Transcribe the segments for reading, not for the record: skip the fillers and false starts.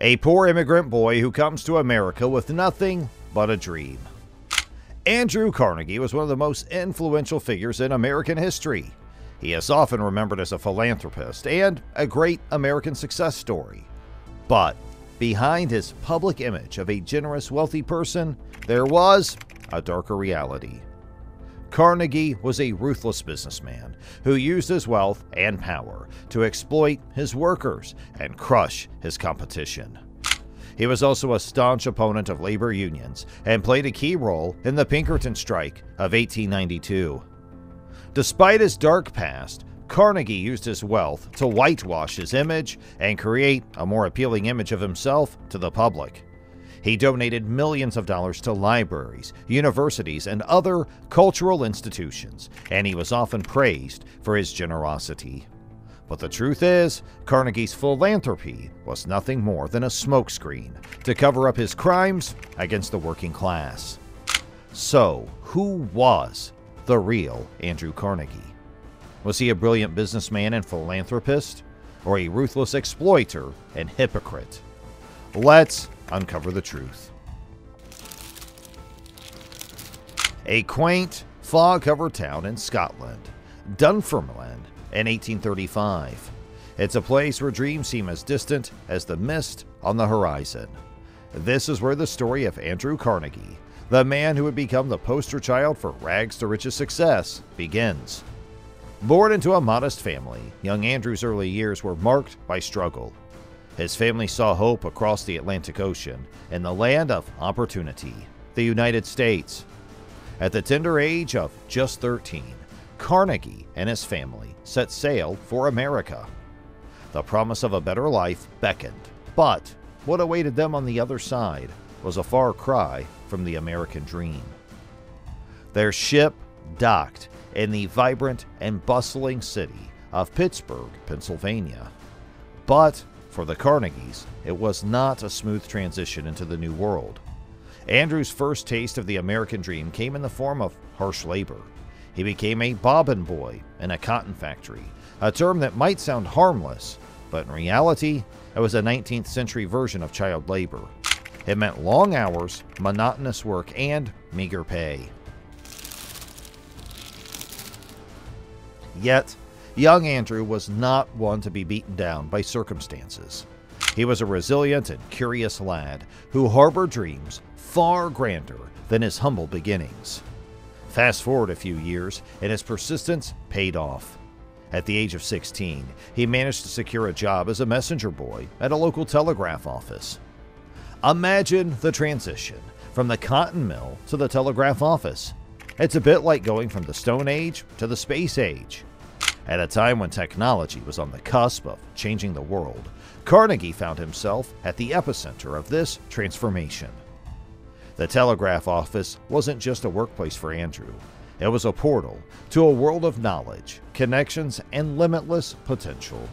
A poor immigrant boy who comes to America with nothing but a dream. Andrew Carnegie was one of the most influential figures in American history. He is often remembered as a philanthropist and a great American success story. But behind his public image of a generous, wealthy person, there was a darker reality. Carnegie was a ruthless businessman who used his wealth and power to exploit his workers and crush his competition. He was also a staunch opponent of labor unions and played a key role in the Pinkerton Strike of 1892. Despite his dark past, Carnegie used his wealth to whitewash his image and create a more appealing image of himself to the public. He donated millions of dollars to libraries, universities, and other cultural institutions, and he was often praised for his generosity. But the truth is, Carnegie's philanthropy was nothing more than a smokescreen to cover up his crimes against the working class. So, who was the real Andrew Carnegie? Was he a brilliant businessman and philanthropist, or a ruthless exploiter and hypocrite? Let's uncover the truth. A quaint, fog-covered town in Scotland, Dunfermline, in 1835. It's a place where dreams seem as distant as the mist on the horizon. This is where the story of Andrew Carnegie, the man who would become the poster child for rags to riches success, begins. Born into a modest family, young Andrew's early years were marked by struggle. His family saw hope across the Atlantic Ocean in the land of opportunity, the United States. At the tender age of just 13, Carnegie and his family set sail for America. The promise of a better life beckoned, but what awaited them on the other side was a far cry from the American dream. Their ship docked in the vibrant and bustling city of Pittsburgh, Pennsylvania. But for the Carnegies, it was not a smooth transition into the new world. Andrew's first taste of the American dream came in the form of harsh labor. He became a bobbin boy in a cotton factory, a term that might sound harmless, but in reality, it was a 19th century version of child labor. It meant long hours, monotonous work, and meager pay. Yet, young Andrew was not one to be beaten down by circumstances. He was a resilient and curious lad who harbored dreams far grander than his humble beginnings. Fast forward a few years, and his persistence paid off. At the age of 16, he managed to secure a job as a messenger boy at a local telegraph office. Imagine the transition from the cotton mill to the telegraph office. It's a bit like going from the Stone Age to the Space Age. At a time when technology was on the cusp of changing the world, Carnegie found himself at the epicenter of this transformation. The telegraph office wasn't just a workplace for Andrew. It was a portal to a world of knowledge, connections, and limitless potential.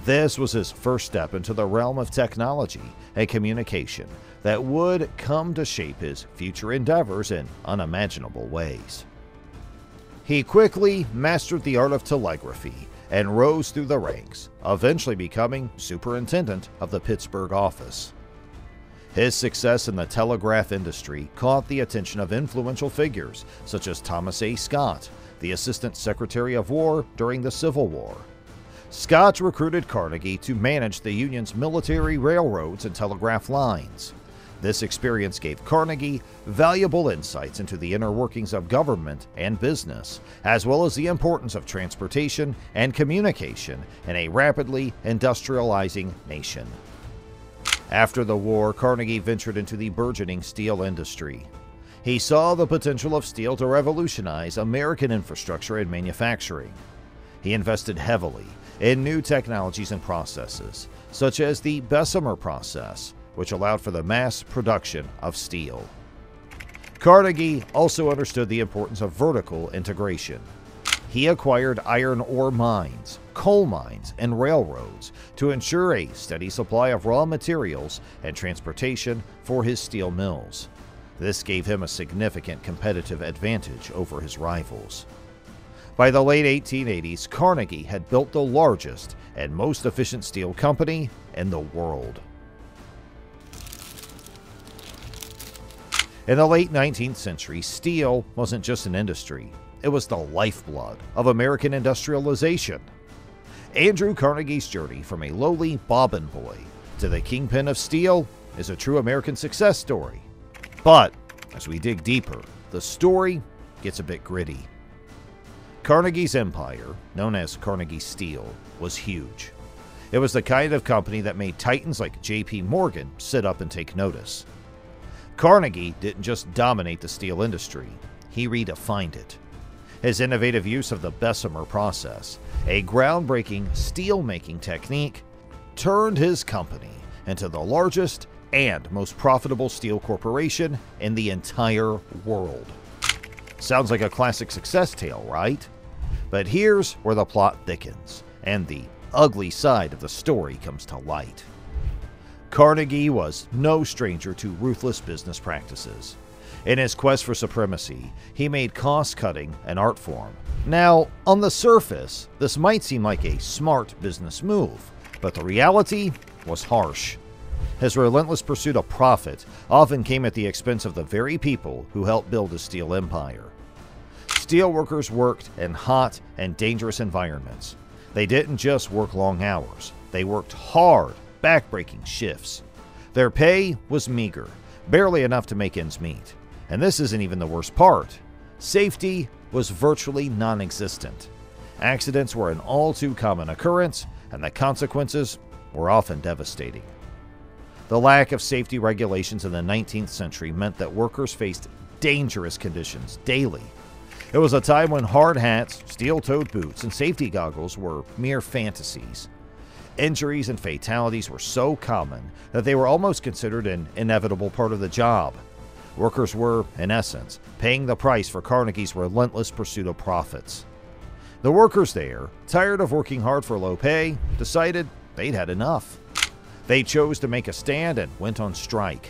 This was his first step into the realm of technology and communication that would come to shape his future endeavors in unimaginable ways. He quickly mastered the art of telegraphy and rose through the ranks, eventually becoming superintendent of the Pittsburgh office. His success in the telegraph industry caught the attention of influential figures such as Thomas A. Scott, the Assistant Secretary of War during the Civil War. Scott recruited Carnegie to manage the Union's military railroads and telegraph lines. This experience gave Carnegie valuable insights into the inner workings of government and business, as well as the importance of transportation and communication in a rapidly industrializing nation. After the war, Carnegie ventured into the burgeoning steel industry. He saw the potential of steel to revolutionize American infrastructure and manufacturing. He invested heavily in new technologies and processes, such as the Bessemer process, which allowed for the mass production of steel. Carnegie also understood the importance of vertical integration. He acquired iron ore mines, coal mines, and railroads to ensure a steady supply of raw materials and transportation for his steel mills. This gave him a significant competitive advantage over his rivals. By the late 1880s, Carnegie had built the largest and most efficient steel company in the world. In the late 19th century, steel wasn't just an industry, it was the lifeblood of American industrialization. Andrew Carnegie's journey from a lowly bobbin boy to the kingpin of steel is a true American success story. But as we dig deeper, the story gets a bit gritty. Carnegie's empire, known as Carnegie Steel, was huge. It was the kind of company that made titans like J.P. Morgan sit up and take notice. Carnegie didn't just dominate the steel industry, he redefined it. His innovative use of the Bessemer process, a groundbreaking steel-making technique, turned his company into the largest and most profitable steel corporation in the entire world. Sounds like a classic success tale, right? But here's where the plot thickens, and the ugly side of the story comes to light. Carnegie was no stranger to ruthless business practices. In his quest for supremacy, he made cost-cutting an art form. Now, on the surface, this might seem like a smart business move, but the reality was harsh. His relentless pursuit of profit often came at the expense of the very people who helped build his steel empire. Steelworkers worked in hot and dangerous environments. They didn't just work long hours, they worked hard, back-breaking shifts. Their pay was meager, barely enough to make ends meet. And this isn't even the worst part. Safety was virtually non-existent. Accidents were an all too common occurrence, and the consequences were often devastating. The lack of safety regulations in the 19th century meant that workers faced dangerous conditions daily. It was a time when hard hats, steel-toed boots, and safety goggles were mere fantasies. Injuries and fatalities were so common that they were almost considered an inevitable part of the job. Workers were, in essence, paying the price for Carnegie's relentless pursuit of profits. The workers there, tired of working hard for low pay, decided they'd had enough. They chose to make a stand and went on strike.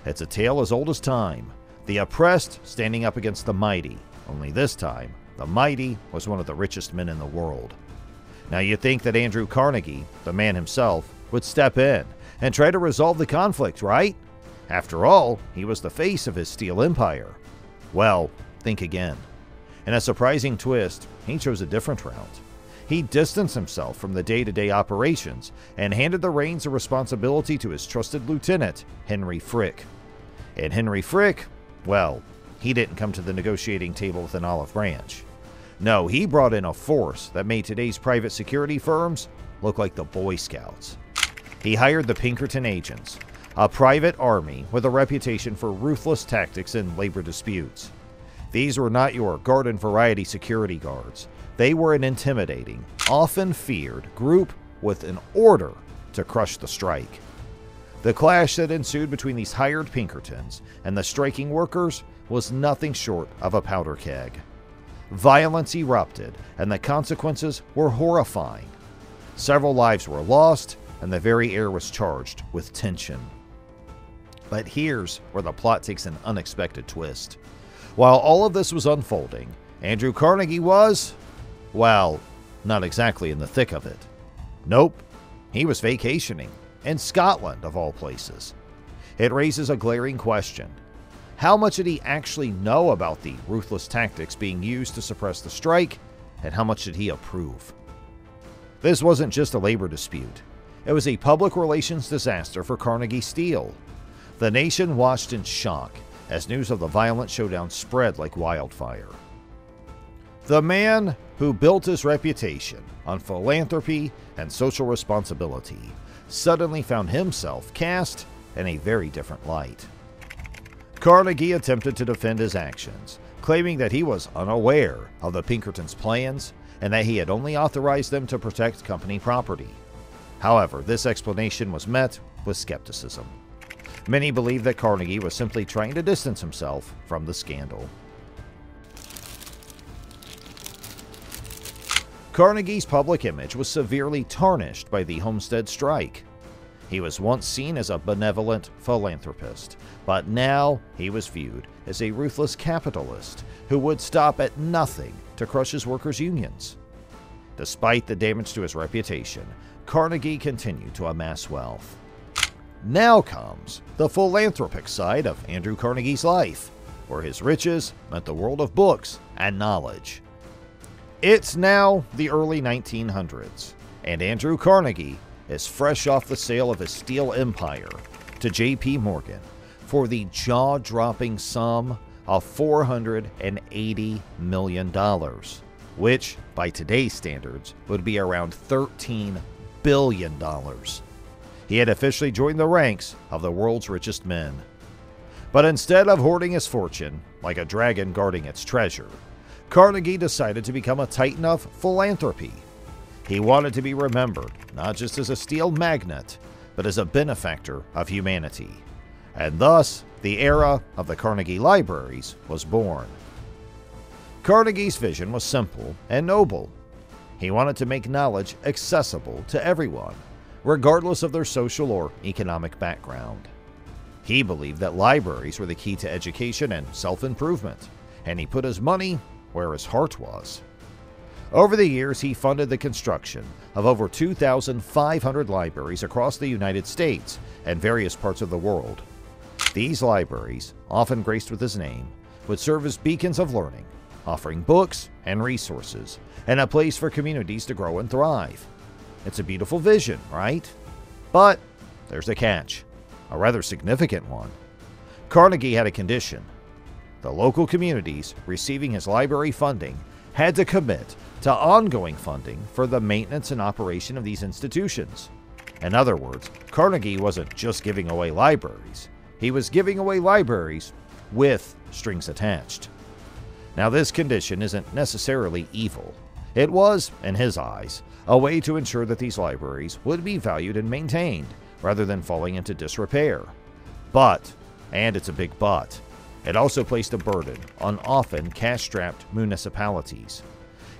It's a tale as old as time, the oppressed standing up against the mighty, only this time, the mighty was one of the richest men in the world. Now you'd think that Andrew Carnegie, the man himself, would step in and try to resolve the conflict, right? After all, he was the face of his steel empire. Well, think again. In a surprising twist, he chose a different route. He distanced himself from the day-to-day operations and handed the reins of responsibility to his trusted lieutenant, Henry Frick. And Henry Frick, well, he didn't come to the negotiating table with an olive branch. No, he brought in a force that made today's private security firms look like the Boy Scouts. He hired the Pinkerton agents, a private army with a reputation for ruthless tactics in labor disputes. These were not your garden variety security guards. They were an intimidating, often feared group with an order to crush the strike. The clash that ensued between these hired Pinkertons and the striking workers was nothing short of a powder keg. Violence erupted, and the consequences were horrifying. Several lives were lost, and the very air was charged with tension. But here's where the plot takes an unexpected twist. While all of this was unfolding, Andrew Carnegie was, well, not exactly in the thick of it. Nope, he was vacationing, in Scotland of all places. It raises a glaring question. How much did he actually know about the ruthless tactics being used to suppress the strike, and how much did he approve? This wasn't just a labor dispute. It was a public relations disaster for Carnegie Steel. The nation watched in shock as news of the violent showdown spread like wildfire. The man who built his reputation on philanthropy and social responsibility suddenly found himself cast in a very different light. Carnegie attempted to defend his actions, claiming that he was unaware of the Pinkertons' plans and that he had only authorized them to protect company property. However, this explanation was met with skepticism. Many believed that Carnegie was simply trying to distance himself from the scandal. Carnegie's public image was severely tarnished by the Homestead Strike. He was once seen as a benevolent philanthropist, but now he was viewed as a ruthless capitalist who would stop at nothing to crush his workers' unions. Despite the damage to his reputation, Carnegie continued to amass wealth. Now comes the philanthropic side of Andrew Carnegie's life, where his riches meant the world of books and knowledge. It's now the early 1900s, and Andrew Carnegie is fresh off the sale of his steel empire to J.P. Morgan for the jaw-dropping sum of $480 million, which, by today's standards, would be around $13 billion. He had officially joined the ranks of the world's richest men. But instead of hoarding his fortune like a dragon guarding its treasure, Carnegie decided to become a titan of philanthropy. He wanted to be remembered not just as a steel magnate, but as a benefactor of humanity. And thus, the era of the Carnegie Libraries was born. Carnegie's vision was simple and noble. He wanted to make knowledge accessible to everyone, regardless of their social or economic background. He believed that libraries were the key to education and self-improvement, and he put his money where his heart was. Over the years, he funded the construction of over 2,500 libraries across the United States and various parts of the world. These libraries, often graced with his name, would serve as beacons of learning, offering books and resources, and a place for communities to grow and thrive. It's a beautiful vision, right? But there's a catch, a rather significant one. Carnegie had a condition. The local communities receiving his library funding had to commit to ongoing funding for the maintenance and operation of these institutions. In other words, Carnegie wasn't just giving away libraries. He was giving away libraries with strings attached. Now, this condition isn't necessarily evil. It was, in his eyes, a way to ensure that these libraries would be valued and maintained, rather than falling into disrepair. But, and it's a big but, it also placed a burden on often cash-strapped municipalities.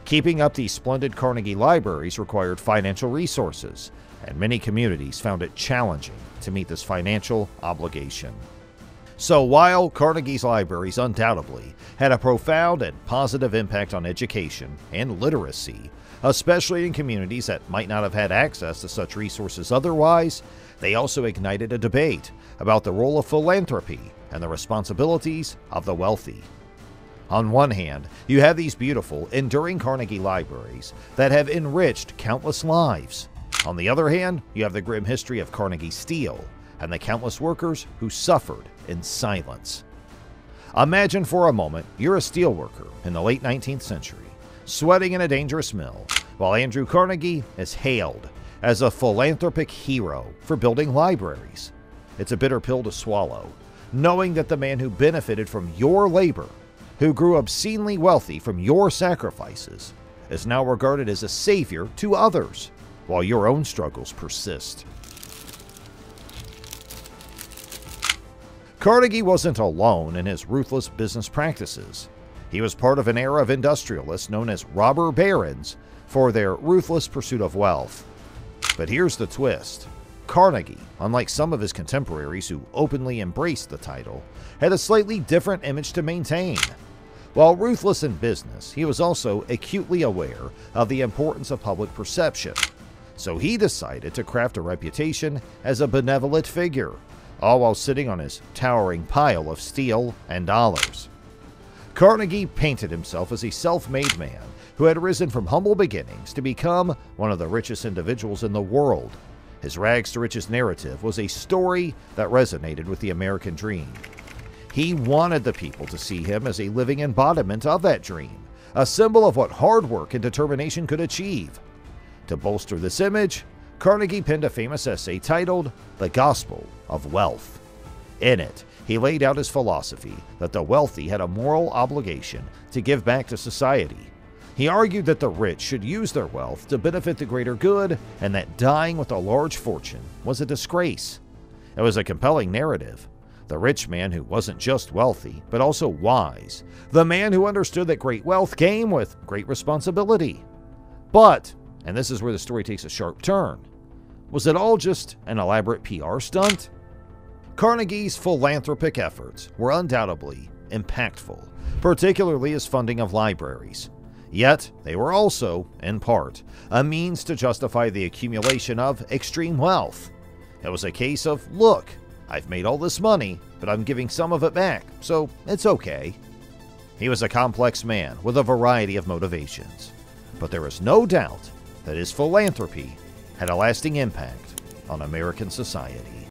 Keeping up these splendid Carnegie libraries required financial resources, and many communities found it challenging to meet this financial obligation. So while Carnegie's libraries undoubtedly had a profound and positive impact on education and literacy, especially in communities that might not have had access to such resources otherwise, they also ignited a debate about the role of philanthropy and the responsibilities of the wealthy. On one hand, you have these beautiful, enduring Carnegie libraries that have enriched countless lives. On the other hand, you have the grim history of Carnegie Steel and the countless workers who suffered in silence. Imagine for a moment you're a steel worker in the late 19th century, sweating in a dangerous mill, while Andrew Carnegie is hailed as a philanthropic hero for building libraries. It's a bitter pill to swallow, knowing that the man who benefited from your labor, who grew obscenely wealthy from your sacrifices, is now regarded as a savior to others, while your own struggles persist. Carnegie wasn't alone in his ruthless business practices. He was part of an era of industrialists known as robber barons for their ruthless pursuit of wealth. But here's the twist. Carnegie, unlike some of his contemporaries who openly embraced the title, had a slightly different image to maintain. While ruthless in business, he was also acutely aware of the importance of public perception. So he decided to craft a reputation as a benevolent figure, all while sitting on his towering pile of steel and dollars. Carnegie painted himself as a self-made man who had risen from humble beginnings to become one of the richest individuals in the world. His rags-to-riches narrative was a story that resonated with the American dream. He wanted the people to see him as a living embodiment of that dream, a symbol of what hard work and determination could achieve. To bolster this image, Carnegie penned a famous essay titled The Gospel of Wealth. In it, he laid out his philosophy that the wealthy had a moral obligation to give back to society. He argued that the rich should use their wealth to benefit the greater good, and that dying with a large fortune was a disgrace. It was a compelling narrative. The rich man who wasn't just wealthy, but also wise. The man who understood that great wealth came with great responsibility. But, and this is where the story takes a sharp turn, was it all just an elaborate PR stunt? Carnegie's philanthropic efforts were undoubtedly impactful, particularly his funding of libraries. Yet, they were also, in part, a means to justify the accumulation of extreme wealth. It was a case of, look, I've made all this money, but I'm giving some of it back, so it's okay. He was a complex man with a variety of motivations, but there is no doubt that his philanthropy had a lasting impact on American society.